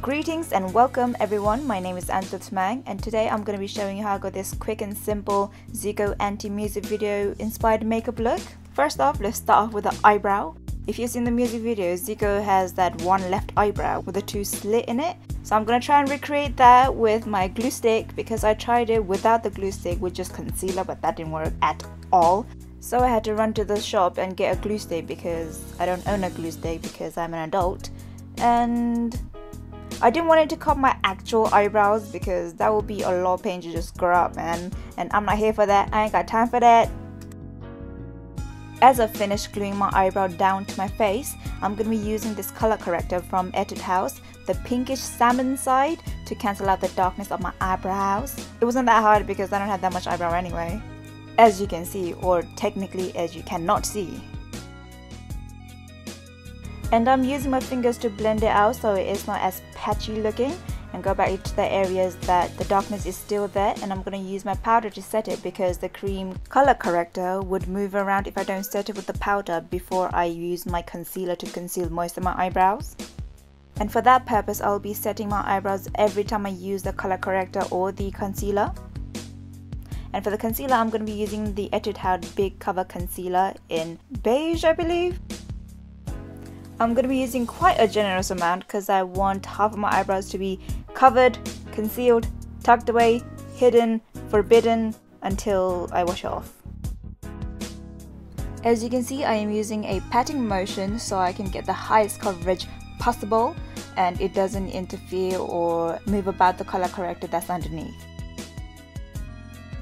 Greetings and welcome everyone, my name is Anjila Tamang and today I'm going to be showing you how I got this quick and simple Zico anti-music video inspired makeup look. First off, let's start off with the eyebrow. If you've seen the music video, Zico has that one left eyebrow with a two slit in it. So I'm going to try and recreate that with my glue stick because I tried it without the glue stick with just concealer, but that didn't work at all. So I had to run to the shop and get a glue stick because I don't own a glue stick because I'm an adult. And I didn't want it to cover my actual eyebrows because that would be a lot of pain to just grow up, man. And I'm not here for that. I ain't got time for that. As I finished gluing my eyebrow down to my face, I'm going to be using this color corrector from Etude House, the pinkish salmon side, to cancel out the darkness of my eyebrows. It wasn't that hard because I don't have that much eyebrow anyway, as you can see, or technically as you cannot see. And I'm using my fingers to blend it out so it is not as patchy looking, and go back into the areas that the darkness is still there. And I'm going to use my powder to set it because the cream color corrector would move around if I don't set it with the powder before I use my concealer to conceal most of my eyebrows. And for that purpose, I'll be setting my eyebrows every time I use the color corrector or the concealer. And for the concealer, I'm going to be using the Etude House Big Cover Concealer in beige, I believe. I'm going to be using quite a generous amount because I want half of my eyebrows to be covered, concealed, tucked away, hidden, forbidden until I wash it off. As you can see, I am using a patting motion so I can get the highest coverage possible and it doesn't interfere or move about the color corrector that's underneath.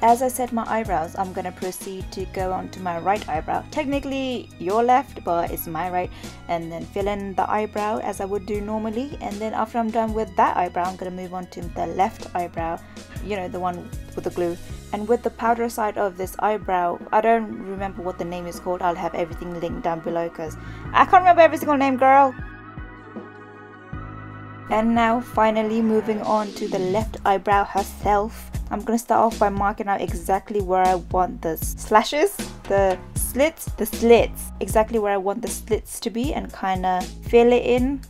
As I set my eyebrows, I'm going to proceed to go on to my right eyebrow. Technically your left, but it's my right, and then fill in the eyebrow as I would do normally. And then after I'm done with that eyebrow, I'm going to move on to the left eyebrow, you know, the one with the glue. And with the powder side of this eyebrow, I don't remember what the name is called. I'll have everything linked down below because I can't remember every single name, girl. And now finally moving on to the left eyebrow herself. I'm going to start off by marking out exactly where I want the slashes, the slits, exactly where I want the slits to be, and kind of fill it in.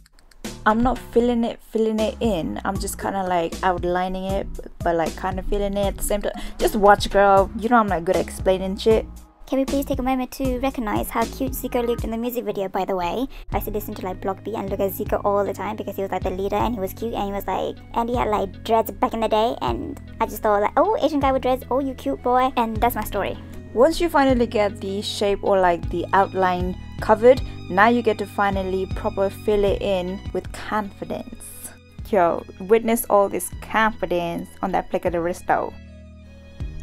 I'm not filling it in, I'm just kind of like outlining it, but like kind of filling it at the same time. Just watch, girl, you know I'm not good at explaining shit. Can we please take a moment to recognize how cute Zico looked in the music video, by the way? I used to listen to like Block B and look at Zico all the time because he was like the leader and he was cute and he was like, and he had like dreads back in the day, and I just thought like, oh, Asian guy with dreads, oh you cute boy, and that's my story. Once you finally get the shape or like the outline covered, now you get to finally proper fill it in with confidence. Yo, witness all this confidence on that flick of the wrist though.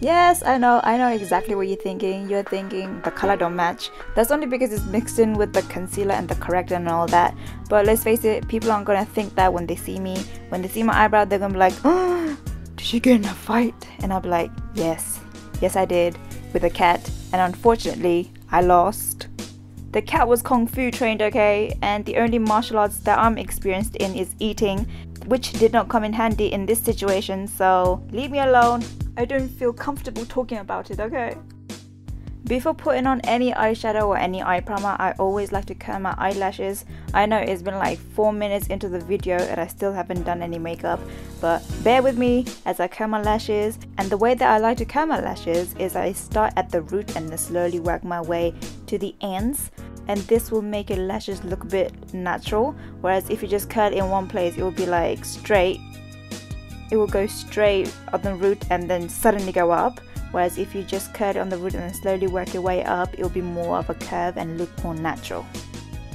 Yes, I know exactly what you're thinking. You're thinking the color don't match. That's only because it's mixed in with the concealer and the corrector and all that. But let's face it, people aren't gonna think that when they see me. When they see my eyebrow, they're gonna be like, oh, did she get in a fight? And I'll be like, yes I did, with a cat. And unfortunately, I lost. The cat was kung fu trained, okay? And the only martial arts that I'm experienced in is eating, which did not come in handy in this situation, so leave me alone. I don't feel comfortable talking about it, okay? Before putting on any eyeshadow or any eye primer, I always like to curl my eyelashes. I know it's been like 4 minutes into the video and I still haven't done any makeup, but bear with me as I curl my lashes. And the way that I like to curl my lashes is I start at the root and then slowly work my way to the ends. And this will make your lashes look a bit natural, whereas if you just curl in one place, it will be like straight. It will go straight on the root and then suddenly go up, whereas if you just curl it on the root and then slowly work your way up, it will be more of a curve and look more natural.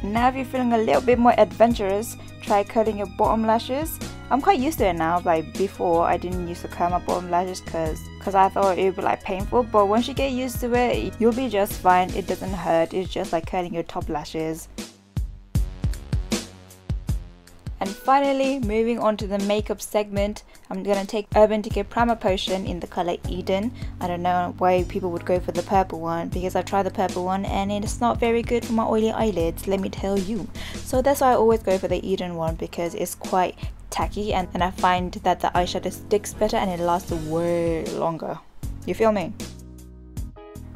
Now if you're feeling a little bit more adventurous, try curling your bottom lashes. I'm quite used to it now. Like before, I didn't used to curl my bottom lashes because I thought it would be like painful, but once you get used to it, you'll be just fine. It doesn't hurt. It's just like curling your top lashes. And finally, moving on to the makeup segment, I'm going to take Urban Decay Primer Potion in the color Eden. I don't know why people would go for the purple one, because I tried the purple one and it's not very good for my oily eyelids, let me tell you. So that's why I always go for the Eden one, because it's quite tacky and I find that the eyeshadow sticks better and it lasts way longer. You feel me?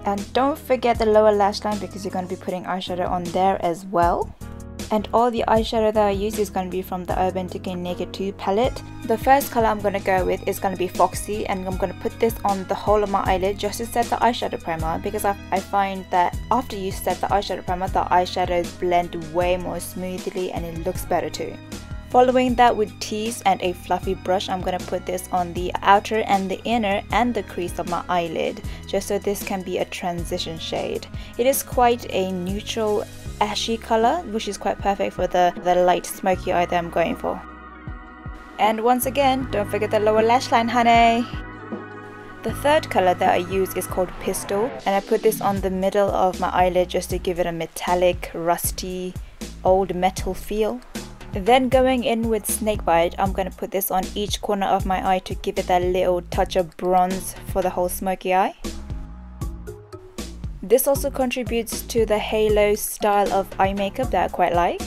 And don't forget the lower lash line because you're going to be putting eyeshadow on there as well. And all the eyeshadow that I use is going to be from the Urban Decay Naked 2 palette. The first color I'm going to go with is going to be Foxy, and I'm going to put this on the whole of my eyelid just to set the eyeshadow primer, because I find that after you set the eyeshadow primer, the eyeshadows blend way more smoothly and it looks better too. Following that with tease and a fluffy brush, I'm going to put this on the outer and the inner and the crease of my eyelid, just so this can be a transition shade. It is quite a neutral ashy color, which is quite perfect for the light smoky eye that I'm going for. And once again, don't forget the lower lash line, honey! The third color that I use is called Pistol, and I put this on the middle of my eyelid just to give it a metallic, rusty, old metal feel. Then going in with Snakebite, I'm going to put this on each corner of my eye to give it that little touch of bronze for the whole smoky eye. This also contributes to the halo style of eye makeup that I quite like.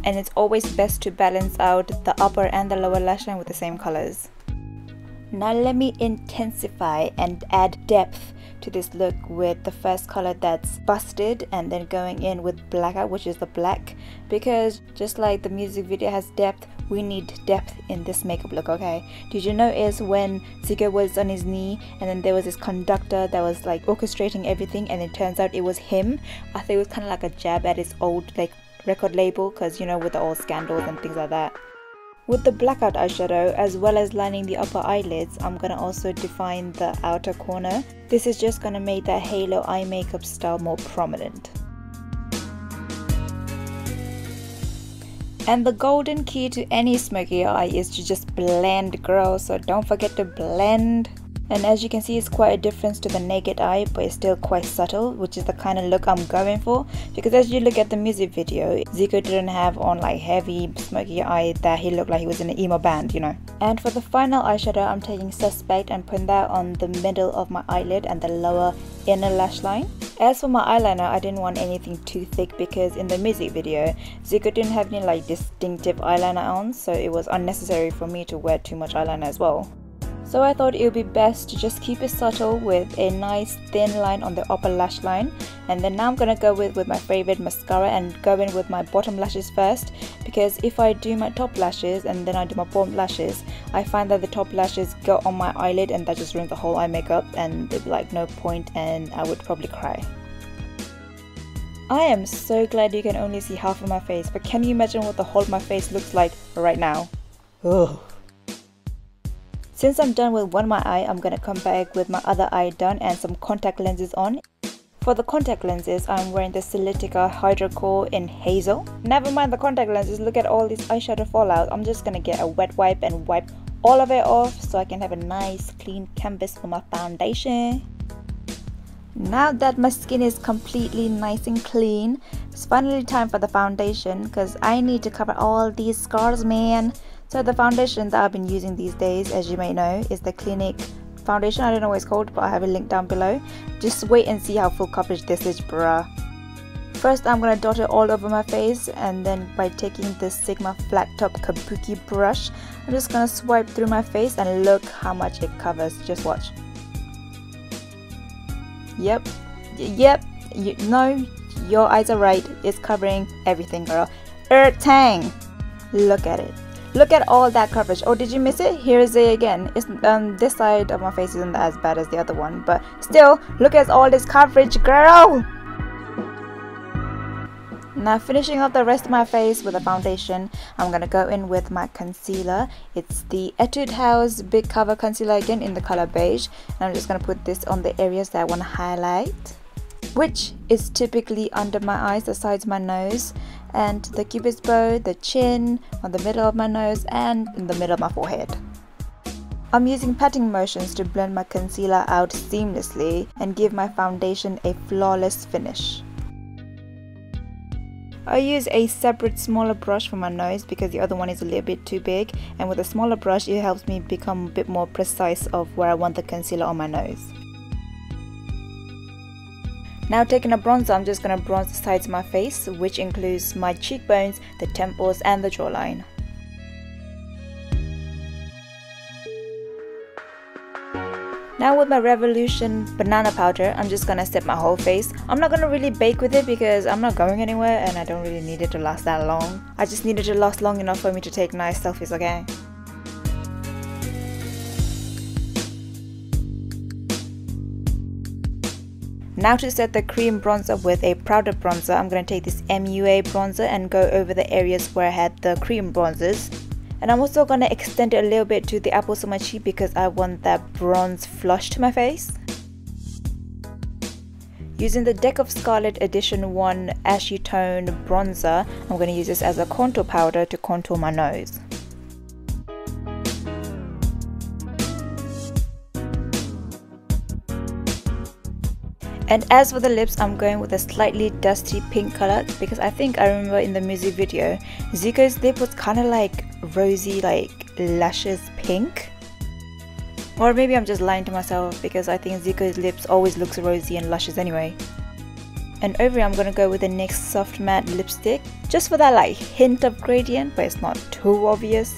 And it's always best to balance out the upper and the lower lash line with the same colors. Now let me intensify and add depth to this look with the first color that's busted, and then going in with blackout, which is the black, because just like the music video has depth, we need depth in this makeup look, okay? Did you notice when Zico was on his knee and then there was this conductor that was like orchestrating everything, and it turns out it was him? I think it was kind of like a jab at his old like record label, because you know, with the old scandals and things like that. With the blackout eyeshadow, as well as lining the upper eyelids, I'm going to also define the outer corner. This is just going to make that halo eye makeup style more prominent. And the golden key to any smoky eye is to just blend, girl, so don't forget to blend. And as you can see, it's quite a difference to the naked eye, but it's still quite subtle, which is the kind of look I'm going for. Because as you look at the music video, Zico didn't have on like heavy smoky eye that he looked like he was in an emo band, you know. And for the final eyeshadow, I'm taking Suspect and putting that on the middle of my eyelid and the lower inner lash line. As for my eyeliner, I didn't want anything too thick because in the music video, Zico didn't have any like distinctive eyeliner on, so it was unnecessary for me to wear too much eyeliner as well. So I thought it would be best to just keep it subtle with a nice thin line on the upper lash line. And then now I'm going to go with my favorite mascara and go in with my bottom lashes first, because if I do my top lashes and then I do my bottom lashes, I find that the top lashes go on my eyelid and that just ruins the whole eye makeup, and there'd be like no point and I would probably cry. I am so glad you can only see half of my face, but can you imagine what the whole of my face looks like right now? Ugh. Since I'm done with one my eye, I'm going to come back with my other eye done and some contact lenses on. For the contact lenses, I'm wearing the Celitica Hydro Core in Hazel. Never mind the contact lenses, look at all this eyeshadow fallout. I'm just going to get a wet wipe and wipe all of it off so I can have a nice clean canvas for my foundation. Now that my skin is completely nice and clean, it's finally time for the foundation, because I need to cover all these scars, man. So the foundation that I've been using these days, as you may know, is the Clinique foundation. I don't know what it's called, but I have a link down below. Just wait and see how full coverage this is, bruh. First, I'm going to dot it all over my face, and then by taking this Sigma flat top kabuki brush, I'm just going to swipe through my face and look how much it covers. Just watch. Yep, no, your eyes are right. It's covering everything, girl. Tang! Look at it. Look at all that coverage. Oh, did you miss it? Here is it again. It's this side of my face isn't as bad as the other one, but still, look at all this coverage, girl. Now finishing off the rest of my face with a foundation, I'm gonna go in with my concealer. It's the Etude House Big Cover Concealer again in the color beige, and I'm just gonna put this on the areas that I want to highlight, which is typically under my eyes, the sides of my nose, and the cupid's bow, the chin, on the middle of my nose, and in the middle of my forehead. I'm using patting motions to blend my concealer out seamlessly and give my foundation a flawless finish. I use a separate smaller brush for my nose because the other one is a little bit too big, and with a smaller brush it helps me become a bit more precise of where I want the concealer on my nose. Now taking a bronzer, I'm just going to bronze the sides of my face, which includes my cheekbones, the temples and the jawline. Now with my Revolution banana powder, I'm just gonna set my whole face. I'm not gonna really bake with it because I'm not going anywhere and I don't really need it to last that long. I just need it to last long enough for me to take nice selfies, okay? Now to set the cream bronzer with a powder bronzer, I'm going to take this MUA bronzer and go over the areas where I had the cream bronzers. And I'm also going to extend it a little bit to the apples of my cheek because I want that bronze flush to my face. Using the Deck of Scarlet Edition 1 Ashy Tone bronzer, I'm going to use this as a contour powder to contour my nose. And as for the lips, I'm going with a slightly dusty pink color because I think I remember in the music video, Zico's lip was kind of like rosy, like luscious pink. Or maybe I'm just lying to myself because I think Zico's lips always looks rosy and luscious anyway. And over here I'm going to go with the NYX Soft Matte Lipstick, just for that like hint of gradient, but it's not too obvious.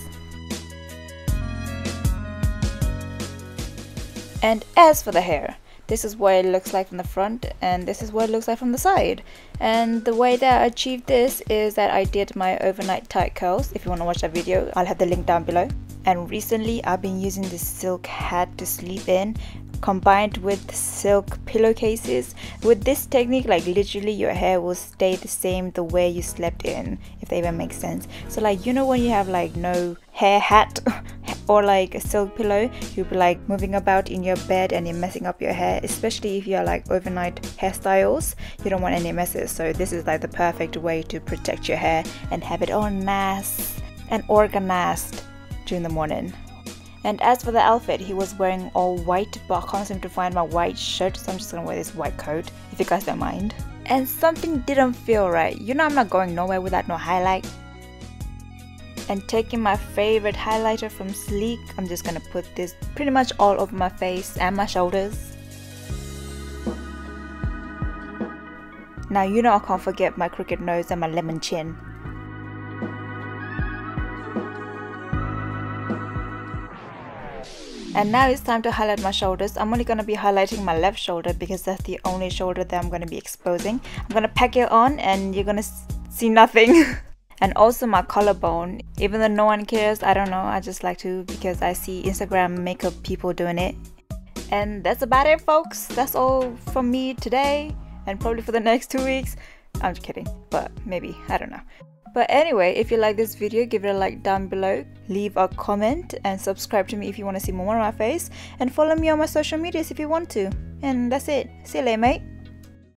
And as for the hair, this is what it looks like from the front and this is what it looks like from the side. And the way that I achieved this is that I did my overnight tight curls. If you want to watch that video, I'll have the link down below. And recently I've been using this silk hat to sleep in, combined with silk pillowcases. With this technique, like literally your hair will stay the same the way you slept in, if that even makes sense. So like, you know when you have like no hair hat or like a silk pillow, you'll be like moving about in your bed and you're messing up your hair, especially if you're like overnight hairstyles. You don't want any messes, so this is like the perfect way to protect your hair and have it all nice and organized during the morning. And as for the outfit, he was wearing all white, but I can't seem to find my white shirt, so I'm just gonna wear this white coat, if you guys don't mind. And something didn't feel right. You know I'm not going nowhere without no highlight. And taking my favorite highlighter from Sleek, I'm just gonna put this pretty much all over my face and my shoulders. Now you know I can't forget my crooked nose and my lemon chin. And now it's time to highlight my shoulders. I'm only going to be highlighting my left shoulder because that's the only shoulder that I'm going to be exposing. I'm going to pack it on and you're going to see nothing. And also my collarbone. Even though no one cares, I don't know, I just like to because I see Instagram makeup people doing it. And that's about it, folks. That's all from me today and probably for the next 2 weeks. I'm just kidding, but maybe, I don't know. But anyway, if you like this video, give it a like down below, leave a comment and subscribe to me if you want to see more of my face, and follow me on my social medias if you want to. And that's it. See you later, mate.